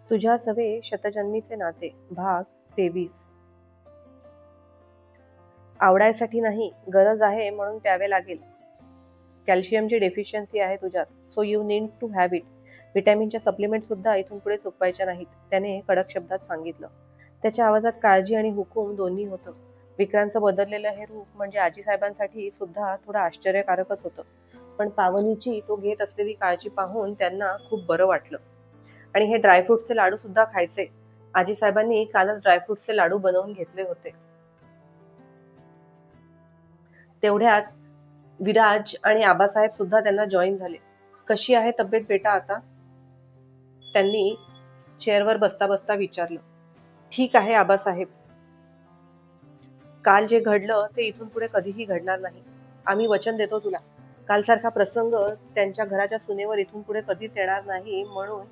तुझ्या सवे शतजन्मीचे नाते भाग 23. आवडायसाठी नाही, गरज आहे म्हणून प्यावे लागेल. कॅल्शियमची डेफिशियन्सी आहे तुझ्यात, so you need to have it. व्हिटॅमिनच्या सप्लिमेंट सुद्धा इथून पुढे चुकवायच्या नाहीत, त्याने कडक शब्दात सांगितलं. त्याच्या आवाजात काळजी आणि हुकूम दोन्ही होतं. विक्रांतचं बदललेलं हे रूप म्हणजे आजीसाहेबांसाठी सुद्धा थोडं आश्चर्यकारकच होतं. पण पावनीची तो घेत असलेली काळजी पाहून त्यांना खूप बरं वाटलं. आणि हे ड्रायफ्रुट्सचे लाडू सुद्धा खायचे. आजीसाहेबांनी कालच ड्रायफ्रुट्सचे लाडू बनवून घेतले होते. तेवढ्यात विराज आणि आबासाहेब सुद्धा त्यांना जॉईन झाले. कशी आहे तब्येत बेटा आता? त्यांनी चेअरवर बसता बसता विचारलं. ठीक आहे आबासाहेब. काल जे घडलं ते इथून पुढे कधीही घडणार नाही. आम्ही वचन देतो तुला. कालसारखा प्रसंग त्यांच्या घराच्या सुनेवर इथून पुढे कधीच येणार नाही म्हणून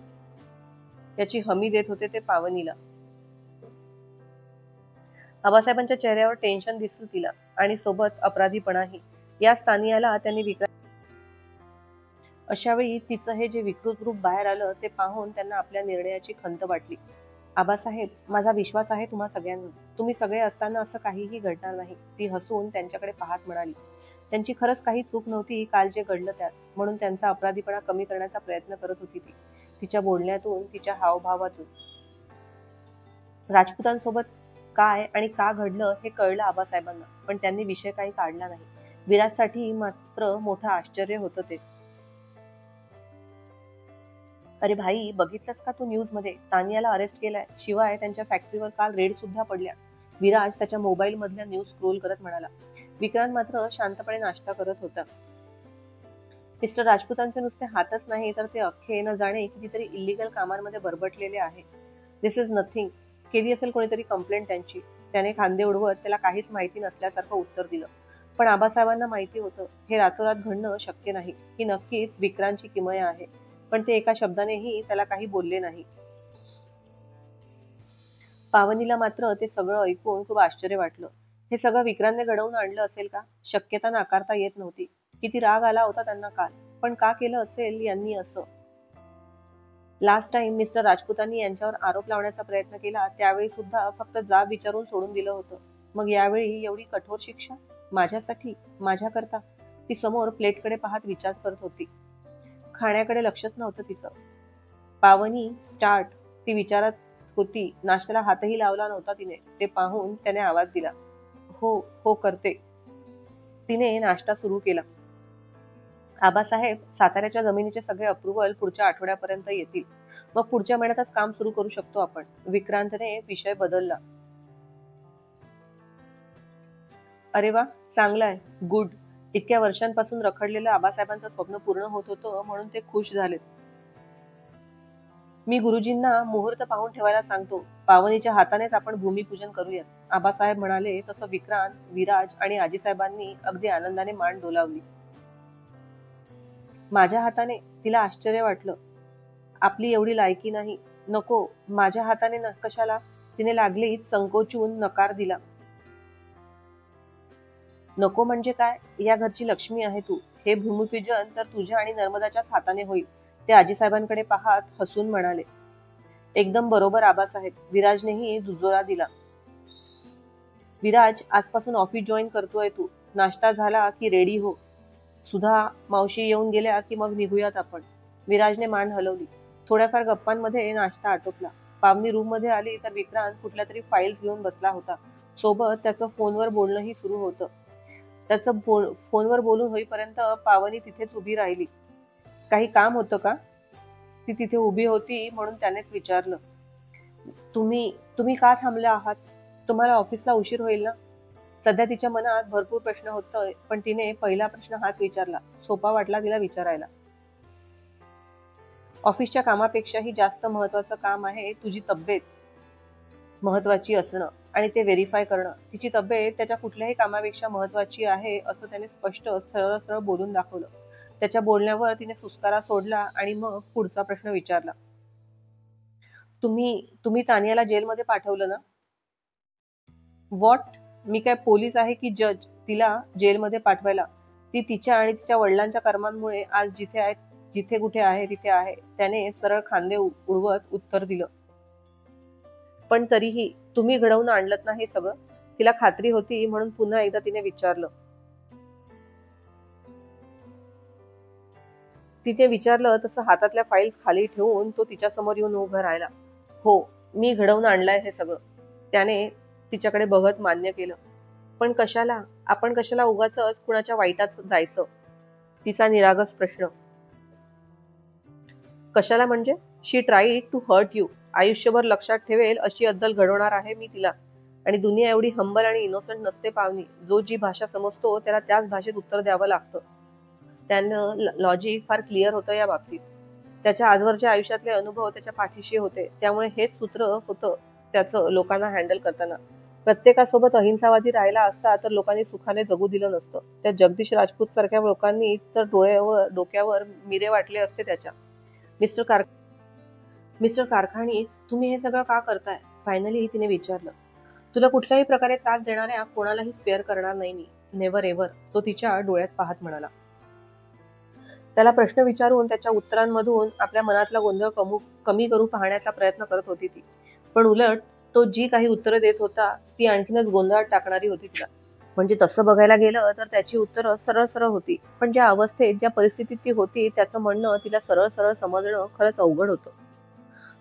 याची हमी देत होते ते पावनीला. आबासाहेबांच्या चेहऱ्यावर टेन्शन दिसलं तिला आणि सोबत अपराधीपणाही. या स्थानियाला त्यांनी अशावेळी तिचं हे जे विकृत रूप बाहेर आलं ते पाहून त्यांना आपल्या निर्णयाची खंत वाटली. आबासाहेब, माझा विश्वास आहे तुम्हा सगळ्यांना. तुम्ही सगळे असताना असं काहीही घडणार नाही. ती हसून त्यांच्याकडे पाहत म्हणाली. त्यांची खरंच काही चूक नव्हती काल जे घडलं त्यात, म्हणून त्यांचा अपराधीपणा कमी करण्याचा प्रयत्न करत होती ती, तिच्या बोलण्यातून, तिच्या हावभावातून. राजपुतांसोबत काय आणि का घडलं हे कळलं आबासाहेबांना, पण त्यांनी विषय काही काढला नाही. विराजसाठी मात्र मोठं आश्चर्य होतं ते. अरे भाई, बघितलंस का तू न्यूज मध्ये? तानियाला अरेस्ट केलाय, शिवाय त्यांच्या फॅक्टरीवर काल रेड सुद्धा पडल्या. विराज त्याच्या मोबाईल मधल्या न्यूज स्क्रोल करत म्हणाला. विक्रांत मात्र शांतपणे नाश्ता करत होता. मिस्टर राजपुतांचे नुसते हातच नाही तर ते अख्खे न जाणे कितीतरी इलिगल कामांमध्ये बरबटलेले आहे. दिस इज नथिंग. केली असेल कोणीतरी कंप्लेंट त्यांची. त्याने खांदे उडवत त्याला काहीच माहिती नसल्यासारखं उत्तर दिलं. पण आबासाहेबांना माहिती होतं हे रातोरात घडणं शक्य नाही. ही नक्कीच विक्रांतची किमया आहे. पण ते एका शब्दानेही त्याला काही बोलले नाही. पावनीला मात्र ते सगळं ऐकून खूप आश्चर्य वाटलं. हे सगळं विक्रांतने घडवून आणलं असेल का? शक्यता नाकारता येत नव्हती. किती राग आला होता त्यांना काल, पण का केलं असेल यांनी असं? लास्ट टाइम मिस्टर राजपुतांनी यांच्यावर आरोप लावण्याचा प्रयत्न केला त्यावेळी सुद्धा फक्त जाब विचारून सोडून दिलं होतं. मग यावेळी एवढी कठोर शिक्षा माझ्यासाठी, माझ्याकरता? ती समोर प्लेटकडे पाहत विचार करत होती. खाण्याकडे लक्षच नव्हतं तिचं. पावनी स्टार्ट, ती विचारत होती. नाश्त्याला हातही लावला नव्हता तिने. ते पाहून त्याने आवाज दिला. हो हो करते. तिने नाश्ता सुरू केला. आबासाहेब, साताऱ्याच्या जमिनीचे सगळे अप्रुव्हल पुढच्या आठवड्यापर्यंत येतील. मग पुढच्या महिन्यातच काम सुरू करू शकतो आपण. विक्रांतने विषय बदलला. अरे वा, चांगलं आहे, गुड. इतक्या वर्षांपासून रखडलेलं आबासाहेबांचं स्वप्न पूर्ण होत होतं म्हणून ते खुश झालेत. मी गुरुजींना मुहूर्त पाहून ठेवायला सांगतो. पावनीच्या हातानेच आपण भूमिपूजन करूयात. आबासाहेब म्हणाले तसं विक्रांत, विराज आणि आजीसाहेबांनी अगदी आनंदाने मान डोलावली. माझ्या हाताने? तिला आश्चर्य वाटलं. आपली एवढी लायकी नाही. नको, माझ्या हाताने कशाला? तिने लागलीच संकोचून नकार दिला. नको म्हणजे काय? या घरची लक्ष्मी आहे तू. हे भूमिपूजन तर तुझ्या आणि नर्मदाच्याच हाताने होईल. ते आजीसाहेबांकडे पाहत हसून म्हणाले. एकदम बरोबर आबासाहेब. विराजनेही दुजोरा दिला. विराज, आजपासून ऑफिस जॉईन करतोय तू. नाश्ता झाला की रेडी हो. सुधा मावशी येऊन गेल्या की मग निघूयात आपण. विराजने मान हलवली. थोड्याफार गप्पांमध्ये नाश्ता आटोपला. पावनी रूम मध्ये आली तर विक्रांत कुठल्या तरी फाईल्स घेऊन बसला होता. सोबत त्याचं फोनवर बोलणंही सुरू होतं. त्याचं फोनवर बोलून होईपर्यंत पावनी तिथेच उभी राहिली. काही काम होतं का? ती तिथे उभी होती म्हणून त्यानेच विचारलं. तुम्ही का थांबल्या आहात? तुम्हाला ऑफिसला उशीर होईल ना? सध्या तिच्या मनात भरपूर प्रश्न होते, पण तिने पहिला प्रश्न हाच विचारला. सोपा वाटला तिला विचारायला. ऑफिसच्या कामापेक्षाही जास्त महत्वाचं काम आहे तुझी तब्येत महत्वाची असणं आणि ते व्हेरीफाय करणं. तिची तब्येत त्याच्या कुठल्याही कामापेक्षा महत्वाची आहे असं त्याने स्पष्ट सरळ सरळ बोलून दाखवलं. त्याच्या बोलण्यावर तिने सुस्कारा सोडला आणि मग पुढचा प्रश्न विचारला. तुम्ही तानियाला जेलमध्ये पाठवलं ना? व्हॉट? मी काय पोलीस आहे की जज तिला जेलमध्ये पाठवायला? ती तिच्या आणि तिच्या वडिलांच्या कर्मांमुळे आज जिथे कुठे आहे तिथे आहे. त्याने सरळ खांदे उडवत उत्तर दिलं. पण तरीही तुम्ही घडवून आणलत ना हे सगळं? तिला खात्री होती म्हणून पुन्हा एकदा तिने विचारलं. तिने विचारलं तसं हातातल्या फाईल्स खाली ठेवून तो तिच्या समोर येऊन उभा राहिला. हो, मी घडवून आणलंय हे सगळं, त्याने तिच्याकडे बघत मान्य केलं. पण कशाला? आपण कशाला उगाचच कुणाच्या वाईटात जायचं? तिचा निरागस प्रश्न. कशाला म्हणजे? शी ट्राईड टू हर्ट यू. आयुष्यभर लक्षात ठेवेल अशी अद्दल घडवणार आहे मी तिला. आणि दुनिया एवढी हंबल आणि इनोसंट नसते पावनी. जो जी भाषा समजतो त्याला त्याच भाषेत उत्तर द्यावं लागतं. त्यानं लॉजिक फार क्लिअर होतं या बाबतीत. त्याच्या आजवरच्या आयुष्यातले अनुभव त्याच्या पाठीशी होते. त्यामुळे हेच सूत्र होतं त्याचं लोकांना हँडल करताना. प्रत्येकासोबत अहिंसावादी राहिला असता तर लोकांनी सुखाने जगू दिलं नसतं. त्या जगदीश राजपूत सारख्या लोकांनी तर डोक्यावर मिरे वाटले असते त्याच्या. मिस्टर कारखानीस, तुम्ही हे सगळं का करताय? फायनली तिने विचारलं. तुला कुठल्याही प्रकारे त्रास देणाऱ्या कोणालाही स्पेअर करणार नाही मी. नेव्हर एव्हर, तो तिच्या डोळ्यात पाहत म्हणाला. त्याला प्रश्न विचारून त्याच्या उत्तरांमधून आपल्या मनातला गोंधळ कमी करू पाहण्याचा प्रयत्न करत होती ती. पण उलट तो जी काही उत्तरं देत होता ती आणखीनच गोंधळात टाकणारी होती तिला. म्हणजे तसं बघायला गेलं तर त्याची उत्तरं सरळ सरळ होती, पण ज्या अवस्थेत ज्या परिस्थितीत ती होती त्याचं म्हणणं तिला सरळ सरळ समजणं खरंच अवघड होतं.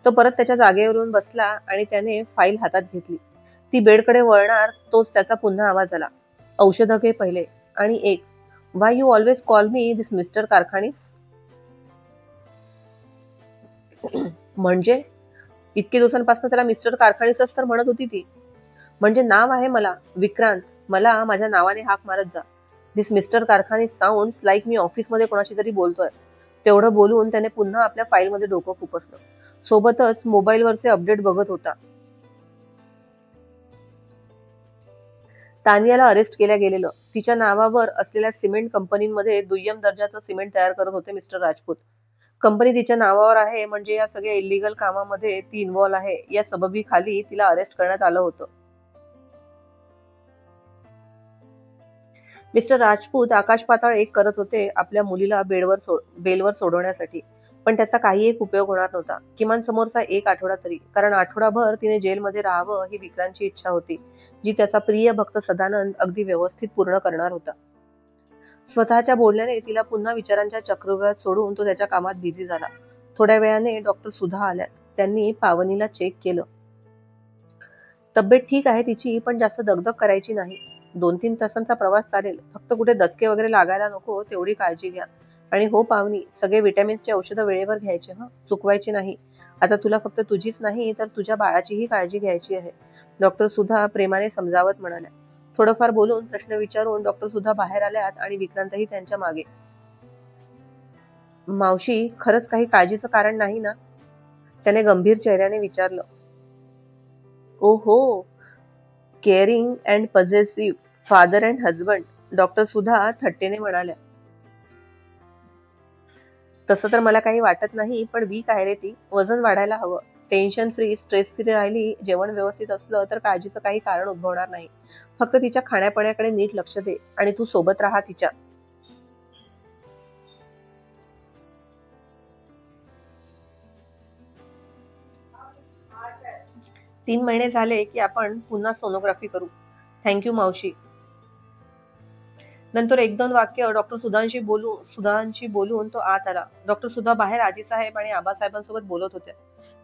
तो परत त्याच्या जागेवरून बसला आणि त्याने फाईल हातात घेतली. ती बेडकडे वळणार तोच त्याचा पुन्हा आवाज आला. औषधं घे पहिले. आणि एक, why you always call me this mister Karkhanis? म्हणजे इतके दिवसांपासून त्याला मिस्टर कारखानीसच तर म्हणत होती ती. म्हणजे नाव आहे मला विक्रांत, मला माझ्या नावाने हाक मारत जा. दिस मिस्टर कारखानीस साऊंड्स लाईक मी ऑफिसमध्ये कोणाशी तरी बोलतोय. तेवढं बोलून त्याने पुन्हा आपल्या फाईलमध्ये डोकं खुपसलं. सोबतच मोबाईलवरचे अपडेट बघत होता. तानियाला अरेस्ट केल्या गेलेलं. तिच्या नावावर असलेल्या सिमेंट कंपनीमध्ये दुय्यम दर्जाचं सिमेंट तयार करत होते मिस्टर राजपूत. कंपनी तिच्या नावावर आहे म्हणजे या सगळ्या इलिगल कामामध्ये ती इन्व्हॉल्व आहे या सबबीखाली तिला अरेस्ट करण्यात आलं होतं. मिस्टर राजपूत आकाश पाताळ एक करत होते आपल्या मुलीला बेलवर सोडवण्यासाठी. पण त्याचा काही एक उपयोग होणार नव्हता. किमान समोरचा एक आठवडा तरी. कारण आठवडाभर तिने जेलमध्ये राहावं ही विक्रांतची इच्छा होती, जी त्याचा प्रिय भक्त सदानंद अगदी व्यवस्थित पूर्ण करणार होता. स्वतःच्या बोलण्याने तिला पुन्हा विचारांच्या चक्रव्यूहात सोडून तो त्याच्या कामात बिझी झाला. थोड्या वेळाने डॉक्टर सुधा आल्या. त्यांनी पावनीला चेक केलं. तब्येत ठीक आहे तिची, पण जास्त दगदग करायची नाही. 2-3 तासांचा प्रवास चालेल. फक्त कुठे दचके वगैरे लागायला नको तेवढी काळजी घ्या. आणि हो पावनी, सगळे विटॅमिन्सची औषधं वेळेवर घ्यायचे हं, चुकवायची नाही. आता तुला फक्त तुझीच नाही तर तुझ्या बाळाचीही काळजी घ्यायची आहे. डॉक्टर सुधा प्रेमाने समजावत म्हणाल्या. थोडंफार बोलून प्रश्न विचारून डॉक्टर सुधा बाहेर आल्यात आणि विक्रांतही त्यांच्या मागे. मावशी, खरंच काही काळजीचं कारण नाही ना? त्याने गंभीर चेहऱ्याने विचारलं. ओहो, caring and possessive father and husband, doctor Sudha थट्टेने म्हणाल्या. तसं तर मला काही वाटत नाही, पण वीक आहे रे ती. वजन वाढायला हवं. टेन्शन फ्री, स्ट्रेस फ्री राहिली, जेवण व्यवस्थित असलं तर काळजीचं काही कारण उद्भवणार नाही. फक्त तिच्या खाण्यापिण्याकडे नीट लक्ष दे आणि तू सोबत राहा तिच्या. 3 महिने झाले की आपण पुन्हा सोनोग्राफी करू. थँक्यू मावशी. नंतर 1-2 वाक्य डॉक्टर सुधांशी बोलून तो आत आला. डॉक्टर सुधा बाहेर आजीसाहेब आणि आबासाहेबांसोबत बोलत होत्या.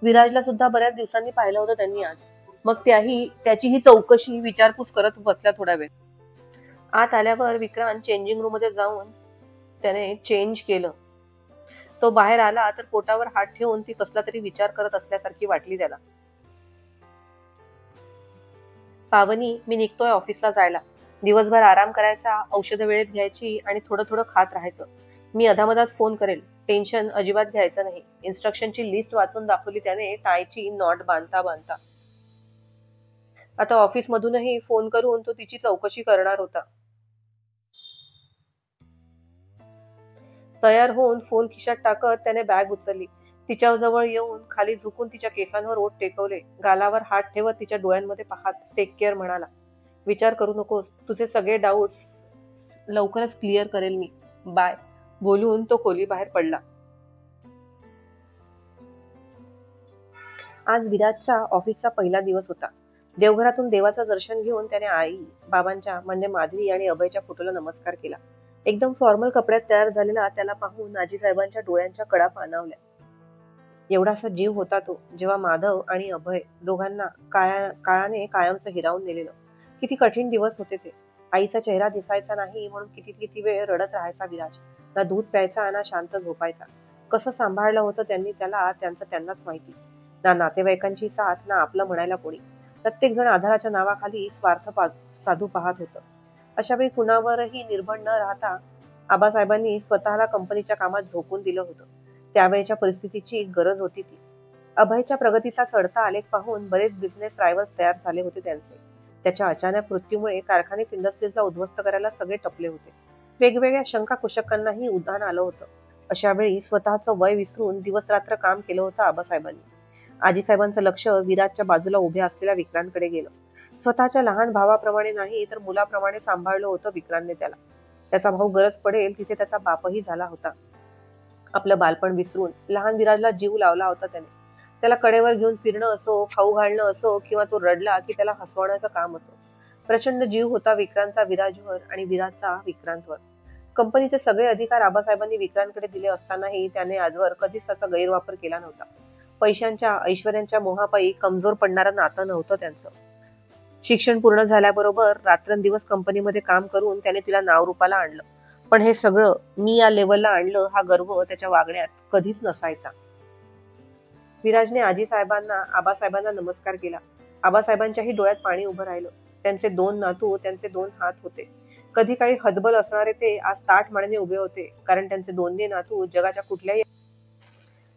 विराजला सुद्धा बऱ्याच दिवसांनी पाहिलं होतं त्यांनी आज. मग त्याची ही चौकशी विचारपूस करत बसल्या थोडा वेळ. आत आल्यावर विक्रांत चेंजिंग रूम मध्ये जाऊन त्याने चेंज केलं. तो बाहेर आला तर पोटावर हात ठेवून ती कसला तरी विचार करत असल्यासारखी वाटली त्याला. पावनी, मी निघतोय ऑफिसला जायला. दिवसभर आराम करायचा, औषधं वेळेत घ्यायची आणि थोडं थोडं खात राहायचं. मी अधामधात फोन करेल. टेन्शन अजिबात घ्यायचं नाही. इन्स्ट्रक्शनची लिस्ट वाचून दाखवली त्याने टायची नॉट बांधता बांधता. आता ऑफिस मधूनही फोन करून तो तिची चौकशी करणार होता. तयार होऊन फोन खिशात टाकत त्याने बॅग उचलली. तिच्या जवळ येऊन खाली झुकून तिच्या केसांवर ओठ टेकवले. गालावर हात ठेवत तिच्या डोळ्यांमध्ये पाहत टेक केअर म्हणाला. विचार करू नकोस. तुझे सगळे डाऊट्स लवकरच क्लिअर करेल मी. बाय. बोलून तो खोली बाहेर पडला. आज विराजचा ऑफिसचा पहिला दिवस होता. देवघरातून देवाचं दर्शन घेऊन त्याने आई बाबांच्या म्हणजे माधवी आणि अभयच्या फोटोला नमस्कार केला. एकदम फॉर्मल कपड्यात तयार झालेला त्याला पाहून आजीसाहेबांच्या डोळ्यांच्या कडा पाणावल्या. एवढासा जीव होता तो, जेव्हा माधव आणि अभय दोघांना काळाने कायमचं हिरावून नेलेलं. किती कठीण दिवस होते ते. आईचा चेहरा दिसायचा नाही म्हणून किती किती वेळ रडत राहायचा विराज. ना दूध प्यायचा ना शांत झोपायचा. कसं सांभाळलं होतं त्यांनी त्याला त्यांचं त्यांनाच माहिती. ना नातेवाईकांची साथ ना आपलं म्हणायला कोणी. प्रत्येक जण आधाराच्या नावाखाली साधू पाहत होतं. अशावेळी कुणावरही निर्भर न राहता आबासाहेबांनी स्वतःला कंपनीच्या कामात झोकून दिलं होतं. त्यावेळच्या परिस्थितीची गरज होती ती. अभयच्या प्रगतीचा चढता आलेख पाहून बरेच बिझनेस रायव्हल्स तयार झाले होते त्यांचे. त्याच्या अचानक मृत्यूमुळे कारखानेच इंडस्ट्रीजला उद्ध्वस्त करायला सगळे टपले होते. वेगवेगळ्या शंका कुशकांनाही उधाण आलं होतं. अशा वेळी स्वतःचं वय विसरून दिवस रात्र काम केलं होतं आबासाहेबांनी. आजीसाहेबांचं लक्ष विराजच्या बाजूला उभ्या असलेल्या विक्रांतकडे गेलं. स्वतःच्या लहान भावाप्रमाणे नाही तर मुलाप्रमाणे सांभाळलं होतं विक्रांतने त्याला. त्याचा भाऊ गरज पडेल तिथे त्याचा बापही झाला होता. आपलं बालपण विसरून लहान विराजला जीव लावला होता त्याने. त्याला कडेवर घेऊन फिरणं असो, खाऊ घालणं असो किंवा तो रडला की त्याला हसवण्याचं काम असो. प्रचंड जीव होता विक्रांतचा विराजवर आणि विराजचा विक्रांतवर. कंपनीचे सगळे अधिकार आबासाहेबांनी विक्रांतकडे दिले असतानाही त्याने आजवर कधीच त्याचा गैरवापर केला नव्हता. पैशांच्या ऐश्वर्यांच्या मोहापायी कमजोर पडणारं नातं नव्हतं त्यांचं. शिक्षण पूर्ण झाल्याबरोबर रात्रंदिवस कंपनीमध्ये काम करून त्याने तिला नावरूपाला आणलं. पण हे सगळं मी या लेवलला आणलं हा गर्व त्याच्या वागण्यात कधीच नसायचा. विराजने आबासाहेबांना नमस्कार केला. आबासाहेबांच्याही डोळ्यात पाणी उभं राहिलं. त्यांचे 2 नातू, त्यांचे 2 हात होते. कधी काळी हतबल असणारे ते आज ताठ मानेने उभे होते, कारण त्यांचे दोन्ही नातू जगाच्या कुठल्याही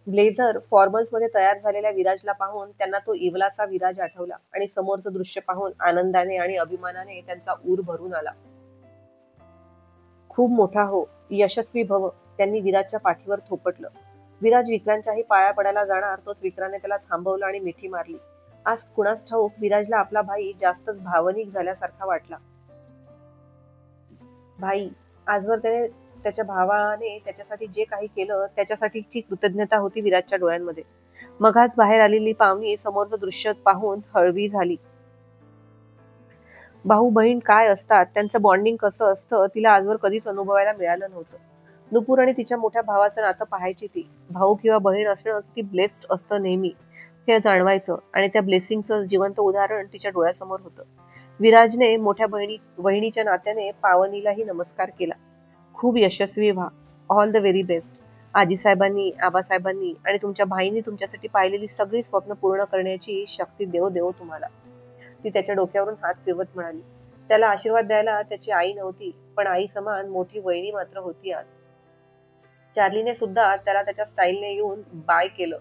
ब्लेझर फॉर्मल्स मध्ये तयार झालेल्या विराजला पाहून त्यांना तो इवलासा विराज आठवला आणि समोरचं दृश्य पाहून आनंदाने आणि अभिमानाने त्यांचा ऊर भरून आला. खूप मोठा हो, यशस्वी भव, त्यांनी विराजच्या पाठीवर थोपटलं. विराज विक्रांतच्याही पाया पडायला जाणार तोच विक्रांतने त्याला थांबवलं आणि मिठी मारली. आज कुणास ठाऊक विराजला आपला भाई जास्तच भावनिक झाल्यासारखा वाटला. भाई, आजवर त्याने त्याच्या भावाने त्याच्यासाठी जे काही केलं त्याच्यासाठीची कृतज्ञता होती विराजच्या डोळ्यांमध्ये. मघाच बाहेर आलेली पाहुणी समोरचं दृश्य पाहून हळवी झाली. भाऊ बहीण काय असतात, त्यांचं बॉन्डिंग कसं असतं तिला आजवर कधीच अनुभवायला मिळालं नव्हतं. नुपूर आणि तिच्या मोठ्या भावाचं नातं पाहायची ती. भाऊ किंवा बहीण असणं किती ब्लेस्ड असतं नेहमी हे जाणवायचं आणि त्या ब्लेसिंगचं जिवंत उदाहरण तिच्या डोळ्यासमोर होतं. विराजने मोठ्या बहिणीच्या नात्याने पावनीलाही नमस्कार केला. खूप यशस्वी व्हा. All the very best. आजीसाहेबांनी, आबासाहेबांनी आणि तुमच्या भाईंनी तुमच्यासाठी पाहिलेली सगळी स्वप्न पूर्ण करण्याची शक्ती देव तुम्हाला. ती त्याच्या डोक्यावरून हात फिरवत म्हणाली. त्याला आशीर्वाद द्यायला त्याची आई नव्हती, पण आई समान मोठी वहिनी मात्र होती आज. चार्लीने सुद्धा त्याला त्याच्या स्टाईलने येऊन बाय केलं.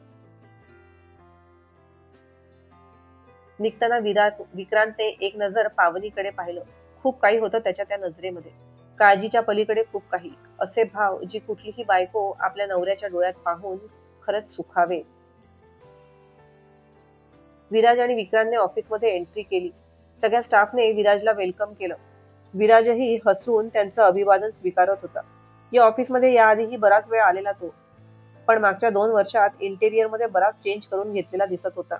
निघताना विक्रांतने एक नजर पावनीकडे पाहिलं. खूप काही होतं त्याच्या त्या नजरेमध्ये. काळजीच्या पलीकडे खूप काही. असे भाव जी कुठलीही बायको आपल्या नवऱ्याच्या डोळ्यात पाहून खरंच सुखावे. विराज आणि विक्रांतने ऑफिसमध्ये एंट्री केली. सगळ्या स्टाफने विराजला वेलकम केलं. विराजही हसून त्यांचं अभिवादन स्वीकारत होता. या ऑफिसमध्ये याआधीही बराच वेळ आलेला तो, पण मागच्या 2 वर्षात इंटेरियरमध्ये बराच चेंज करून घेतलेला दिसत होता.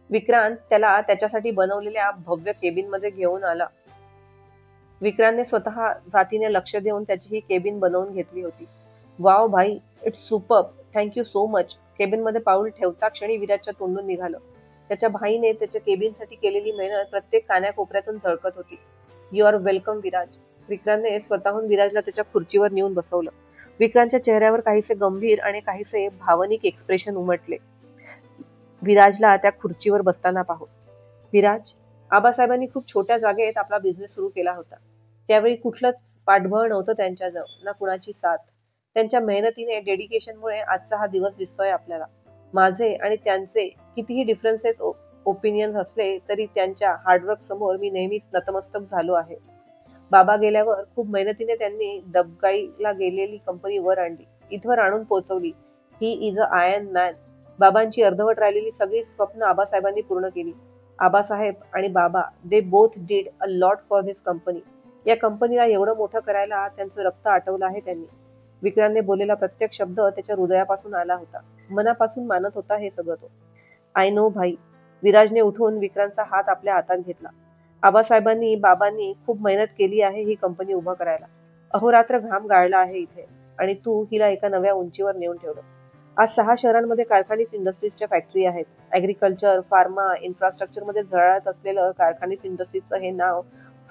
विक्रांत त्याला त्याच्यासाठी बनवलेल्या भव्य केबिनमध्ये घेऊन आला. विक्रांतने स्वतः जातीने लक्ष देऊन त्याची ही केबिन बनवून घेतली होती. वाव भाई, it's superb, thank you so much. केबिनमध्ये पाऊल ठेवता क्षणी विराजच्या तोंडून निघालं. त्याच्या भाईने त्याच्या केबिनसाठी केलेली मेहनत प्रत्येक कान्याकोपऱ्यातून झळकत होती. You are welcome Viraj. विक्रांतने स्वतःहून विराजला त्याच्या खुर्चीवर नेऊन बसवलं. विक्रांतच्या चेहऱ्यावर काहीसे गंभीर आणि काहीसे भावनिक एक्सप्रेशन उमटले. विराजला त्या खुर्चीवर बसताना पाहून. विराज, आबासाहेबांनी खूप छोट्या जागेत आपला बिझनेस सुरू केला होता. त्यावेळी कुठलंच पाठबळ नव्हतं त्यांच्याजवळ, ना कुणाची साथ. त्यांच्या मेहनतीने, डेडिकेशनमुळे आजचा हा दिवस दिसतोय आपल्याला. माझे आणि त्यांचे कितीही डिफरन्सेस ओपिनियन असले तरी त्यांच्या हार्डवर्क समोर मी नेहमीच नतमस्तक झालो आहे. बाबा गेल्यावर खूप मेहनतीने त्यांनी दबकाईला गेलेली कंपनी वर आणली, इथवर आणून पोहोचवली. He is a iron man. बाबांची अर्धवट राहिलेली सगळी स्वप्न आबासाहेबांनी पूर्ण केली. आबासाहेब आणि Baba, they both did a lot for this company. या कंपनीला एवढं मोठं करायला त्यांचं रक्त आटवलं आहे त्यांनी. विक्रांतने बोललेला प्रत्येक शब्द त्याच्या हृदयापासून आला होता. मनापासून मानत होता हे सगळं तो. आय नो भाई. विराजने उठून विक्रांतचा हात आपल्या हातात घेतला. आबासाहेबांनी बाबांनी खूप मेहनत केली आहे ही कंपनी उभं करायला. अहोरात्र घाम गाळला आहे इथे आणि तू हिला एका नव्या उंचीवर नेऊन ठेवलं. आज 6 शहरांमध्ये कारखानीस इंडस्ट्रीजच्या फॅक्टरी आहेत. ऍग्रिकल्चर, फार्मा, इन्फ्रास्ट्रक्चर मध्ये झळाळत असलेलं कारखानीस इंडस्ट्रीजचं हे नाव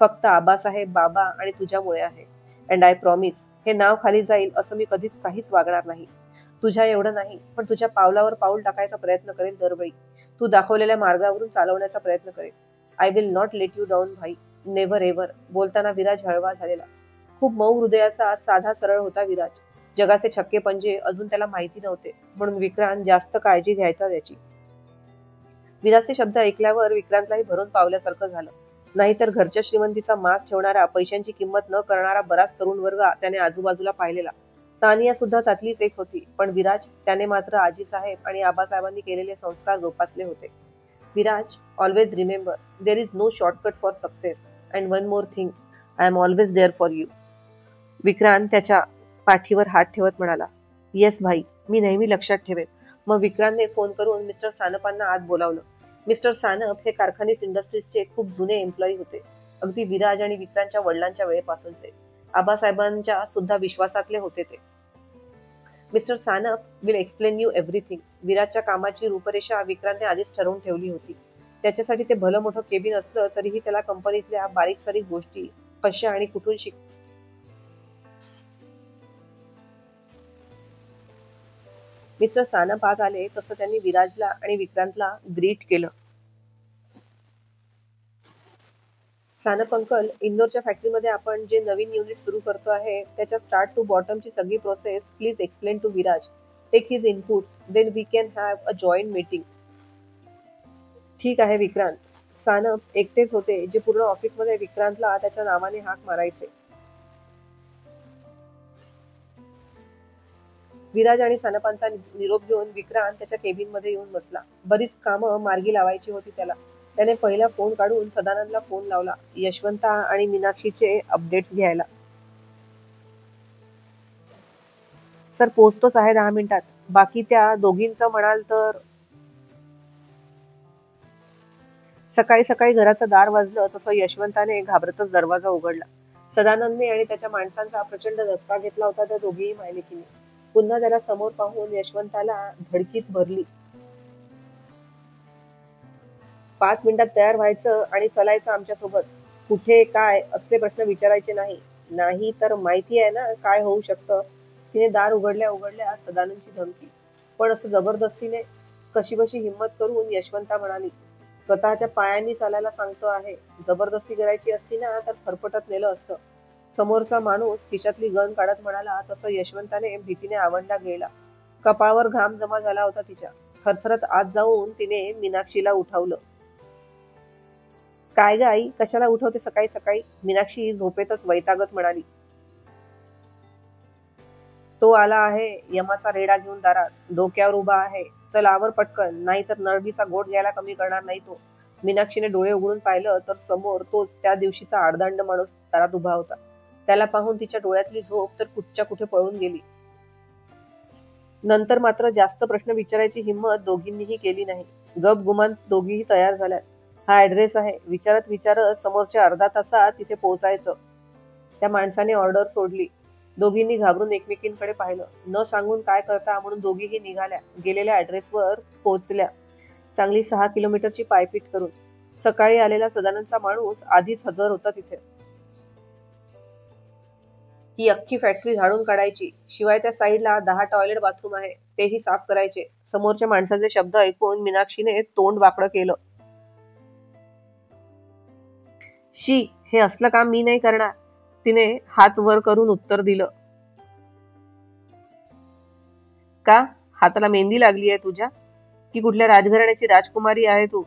फक्त आबासाहेब, बाबा आणि तुझ्यामुळे आहे. अँड आय प्रॉमिस, हे नाव खाली जाईल असं मी कधीच काहीच वागणार नाही. तुझ्या एवढं नाही, पण तुझ्या पावलावर पाऊल टाकायचा प्रयत्न करेल दरवेळी. तू दाखवलेल्या मार्गावरून चालवण्याचा प्रयत्न करेल. I will not let you down भाई. Never ever. बोलताना विराज हळवा झालेला. खूप मऊ हृदयाचा, साधा सरळ होता विराज. जगाचे छक्के पंजे अजून त्याला माहिती नव्हते, म्हणून विक्रांत जास्त काळजी घ्यायचा त्याची. विराजचे शब्द ऐकल्यावर विक्रांतलाही भरून पावल्यासारखं झालं. नाहीतर घरच्या श्रीमंतीचा मास ठेवणारा, पैशांची किंमत न करणारा बराच तरुण वर्ग त्याने आजूबाजूला पाहिलेला. तानिया सुद्धा त्यातलीच एक होती, पण विराज, त्याने मात्र आजीसाहेब आणि आबासाहेबांनी केलेले संस्कार जोपासले होते. Viraj, always remember, there is no shortcut for success. And one more thing, I am always there for you. Vikrant त्याच्या पाठीवर हात ठेवत म्हणाला. येस भाई, मी नेहमी लक्षात ठेवेन. मग विक्रांतने फोन करून मिस्टर सानपांना आत बोलावलं. मिस्टर सानप हे कारखानीस इंडस्ट्रीजचे खूप जुने एम्प्लॉई होते. अगदी विराज आणि विक्रांतच्या वडिलांच्या वेळेपासूनचे. आबासाहेबांच्या सुद्धा विश्वासातले होते ते. Mister Sanap will explain you everything. विराजच्या कामाची रूपरेषा विक्रांतने आधीच ठरवून ठेवली होती. त्याच्यासाठी ते भलं मोठं केबिन असलं तरीही त्याला कंपनीतल्या बारीक सारीक गोष्टी कशा आणि कुठून मिस्टर सानप आत आले तसं त्यांनी विराजला आणि विक्रांतला ग्रीट केलं. सानप अंकल, इंदोरच्या फॅक्टरीमध्ये आपण जे नवीन युनिट सुरू करतो आहे त्याच्या स्टार्ट टू बॉटमची सगळी process please explain to Viraj. Take his inputs, then we can have a joint meeting. ठीक आहे विक्रांत. सानप एकटेच होते जे पूर्ण ऑफिसमध्ये विक्रांतला त्याच्या नावाने हाक मारायचे. विराज आणि सानपांचा निरोप घेऊन विक्रांत त्याच्या केबिन मध्ये येऊन बसला. बरीच कामं मार्गी लावायची होती त्याला. त्याने पहिला फोन काढून सदानंदला फोन लावला, यशवंता आणि मीनाक्षीचे अपडेट्स घ्यायला. सर, पोहोचतोच आहे 10 मिनिटात. बाकी त्या दोघींचं म्हणाल तर. सकाळी सकाळी घराचं दार वाजलं तसं यशवंताने घाबरतच दरवाजा उघडला. सदानंदने आणि त्याच्या माणसांचा प्रचंड दचका घेतला होता त्या दोघीही मायलेकीने. पुन्हा त्याला समोर पाहून यशवंताला धडकीत भरली. 5 मिनिटात तयार व्हायचं आणि चलायचं आमच्यासोबत. कुठे, काय असले प्रश्न विचारायचे नाही. नाही तर माहिती आहे ना काय होऊ शकतं. तिने दार उघडल्या उघडल्या सदानंदची धमकी. पण असं जबरदस्तीने. कशीबशी हिंमत करून यशवंता म्हणाली, स्वतःच्या पायांनी चालायला सांगतो आहे. जबरदस्ती करायची असती ना तर फरफटत नेलं असतं. समोरचा माणूस खिशातली गन काढत म्हणाला तसं यशवंताने भीतीने आवंडा गेला. कपाळावर घाम जमा झाला होता तिच्या. थरथरत आत जाऊन तिने मीनाक्षीला उठवलं. काय ग आई, कशाला उठवते सकाळी सकाळी. मीनाक्षी झोपेतच वैतागत म्हणाली. तो आला आहे यमाचा रेडा घेऊन दारात. डोक्यावर उभा आहे. चल आवर पटकन, नाहीतर नरडीचा गोठ घ्यायला कमी करणार नाही तो. मीनाक्षीने डोळे उघडून पाहिलं तर समोर तोच त्या दिवशीचा आडदांड माणूस दारात उभा होता. त्याला पाहून तिच्या डोळ्यातली झोप तर कुठच्या कुठे पळून गेली. नंतर मात्र जास्त प्रश्न विचारायची हिंमत दोघींनीही केली नाही. गपगुमान दोघीही तयार झाल्या. हा ऍड्रेस आहे. विचारत विचारत समोरच्या अर्धा तासात तिथे पोहोचायचं. त्या माणसाने ऑर्डर सोडली. दोघींनी घाबरून एकमेकींकडे पाहिलं. न सांगून काय करता म्हणून दोघीही निघाल्या. गेलेल्या ऍड्रेसवर पोहोचल्या. चांगली 6 किलोमीटरची पायपीट करून. सकाळी आलेला सदानंदचा माणूस आधीच हजर होता तिथे. ही अख्खी फॅक्टरी झाडून काढायची. शिवाय त्या साईडला 10 टॉयलेट बाथरूम आहे, तेही साफ करायचे. समोरच्या माणसाचे शब्द ऐकून मीनाक्षीने तोंड वाकडं केलं. शी, हे असलं काम मी नाही करणार. तिने हात वर करून उत्तर दिलं. का, हाताला मेहंदी लागली आहे तुझ्या, की कुठल्या राजघराण्याची राजकुमारी आहे तू.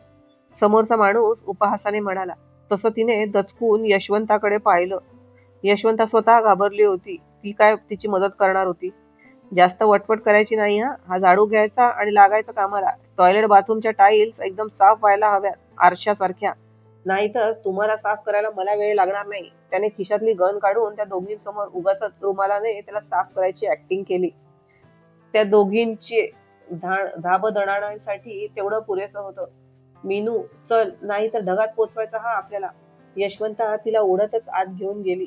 समोरचा माणूस उपहासाने म्हणाला. तसं तिने दचकून यशवंताकडे पाहिलं. यशवंता स्वतः घाबरली होती. ती काय तिची मदत करणार होती. जास्त वटवट करायची नाही. हा झाडू घ्यायचा आणि लागायचा कामाला. टॉयलेट बाथरूमच्या टाईल्स एकदम साफ व्हायला हव्यात, आरशासारख्या. नाहीतर तुम्हाला साफ करायला मला वेळ लागणार नाही. त्याने खिशातली गन काढून त्या दोघींसमोर उगाचच रुमालाने त्याला साफ करायची ऍक्टिंग केली. त्या दोघींचे धाब दणाणसाठी तेवढं पुरेसं होतं. मीनू, चल, नाही तर ढगात पोचवायचा हा आपल्याला. यशवंता तिला ओढतच आत घेऊन गेली.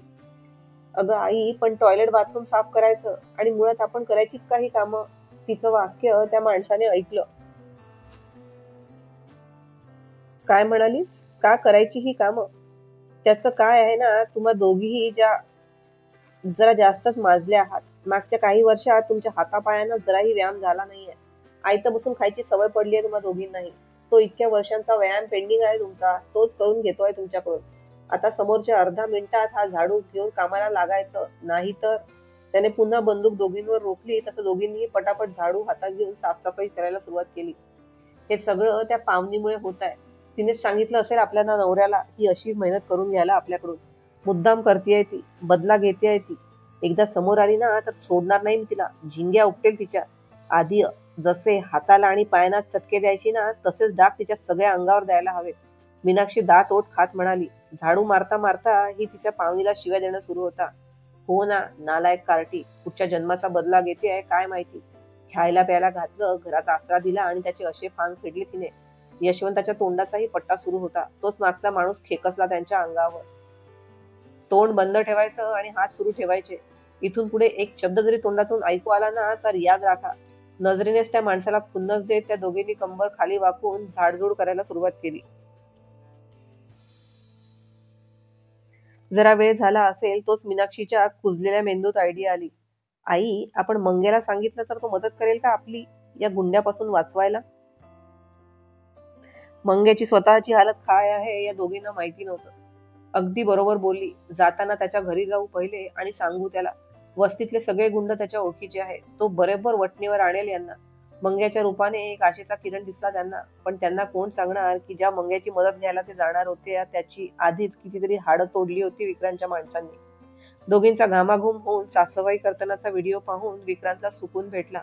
अगं आई, पण टॉयलेट बाथरूम साफ करायचं आणि मुळात आपण करायचीच काही कामं. तिचं वाक्य त्या माणसाने ऐकलं. काय म्हणालीस? का करायची ही कामं? त्याचं काय आहे ना, तुम्हा दोघीही जरा जास्तच माजल्या आहात. मागच्या काही वर्षात तुमच्या हातापायांना जराही व्यायाम झाला नाहीये. आयतं बसून खायची सवय पडली आहे तुम्हा दोघींनाही. तो इतक्या वर्षांचा व्यायाम पेंडिंग आहे तुमचा, तोच करून घेतोय तुमच्याकडून. आता समोरच्या अर्धा मिनिटात हा झाडू घेऊन कामाला लागायचं, नाही तर. त्याने पुन्हा बंदूक दोघींवर रोखली तसं दोघींनीही पटापट झाडू हातात घेऊन साफसफाई करायला सुरुवात केली. हे सगळं त्या पावनीमुळे होत आहे. तिनेच सांगितलं असेल आपल्या नवऱ्याला की अशी मेहनत करून घ्यायला आपल्याकडून. मुद्दाम करतेय ती, बदला घेतेय ती. एकदा समोर आली ना तर सोडणार नाही मी तिला. झिंग्या उपटेल तिच्या. आधी जसे हाताला आणि पायांना चटके द्यायची ना, तसेच डाग तिच्या सगळ्या अंगावर द्यायला हवेत. मीनाक्षी दात ओठ खात म्हणाली. झाडू मारता मारता ही तिच्या पाहुणीला शिव्या देणं सुरू होता. हो ना, नालायक कार्टी, कुठच्या जन्माचा बदला घेतेय काय माहिती. खायला प्यायला घातलं, घरात आसरा दिला आणि त्याचे असे फांग फेडले तिने. यशवंताच्या तोंडाचाही पट्टा सुरू होता. तोच मागचा माणूस खेकसला त्यांच्या अंगावर. तोंड बंद ठेवायचं आणि हात सुरू ठेवायचे. इथून पुढे एक शब्द जरी तोंडातून ऐकू आला ना तर याद राखा. नजरेनेच त्या माणसाला खुन्नस देत त्या दोघींनी कंबर खाली वाकून झाडझूड करायला सुरुवात केली. जरा वेळ झाला असेल तोच मीनाक्षीच्या कुजलेल्या मेंदूत आयडिया आली. आई, आपण मंग्याला सांगितलं तर तो मदत करेल का आपली या गुंड्यापासून वाचवायला? मंग्याची स्वतःची हालत काय आहे या दोघींना माहिती नव्हतं. अगदी बरोबर बोलली. जाताना त्याच्या घरी जाऊ पहिले आणि सांगू त्याला. वस्तीतले सगळे गुंड त्याच्या ओळखीचे आहेत. तो बरोबर वटणीवर आणेल यांना. मंग्याच्या रूपाने एक आशेचा किरण दिसला त्यांना. पण त्यांना कोण सांगणार की ज्या मंग्याची मदत घ्यायला ते जाणार होते त्याची आधीच कितीतरी हाडं तोडली होती विक्रांतच्या माणसांनी. दोघींचा घामाघूम होऊन साफसफाई करतानाचा व्हिडिओ पाहून विक्रांतला सुकून भेटला.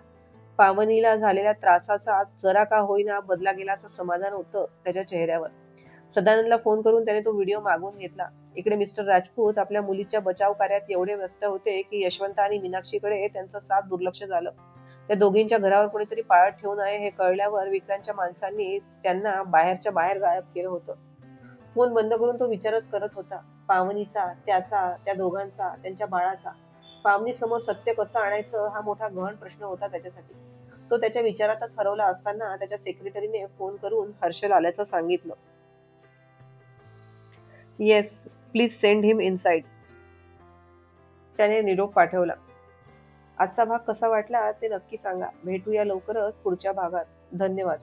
पावनीला झालेल्या त्रासाचा जरा का होईना बदला गेला असं समाधान होतं त्याच्या चेहऱ्यावर. सदानंदला फोन करून त्याने तो व्हिडिओ मागवून घेतला. इकडे मिस्टर राजपूत आपल्या मुलीच्या बचाव कार्यात एवढे व्यस्त होते की यशवंत आणि मीनाक्षीकडे त्यांचं साफ दुर्लक्ष झालं. त्या दोघींच्या घरावर कोणीतरी पाळत ठेवून आहे हे कळल्यावर विक्रांतच्या माणसांनी त्यांना बाहेरच्या बाहेर गायब केलं होतं. फोन बंद करून तो विचारच करत होता. पावनीचा, त्याचा, त्या दोघांचा, त्यांच्या बाळाचा. पावनी समोर सत्य कसं आणायचं हा मोठा गहन प्रश्न होता त्याच्यासाठी. तो त्याच्या विचारातच हरवला असताना त्याच्या सेक्रेटरीने फोन करून हर्षल आल्याचं सांगितलं. Yes, please send him inside. त्याने निरोप पाठवला. आजचा भाग कसा वाटला ते नक्की सांगा. भेटूया लवकरच पुढच्या भागात. धन्यवाद.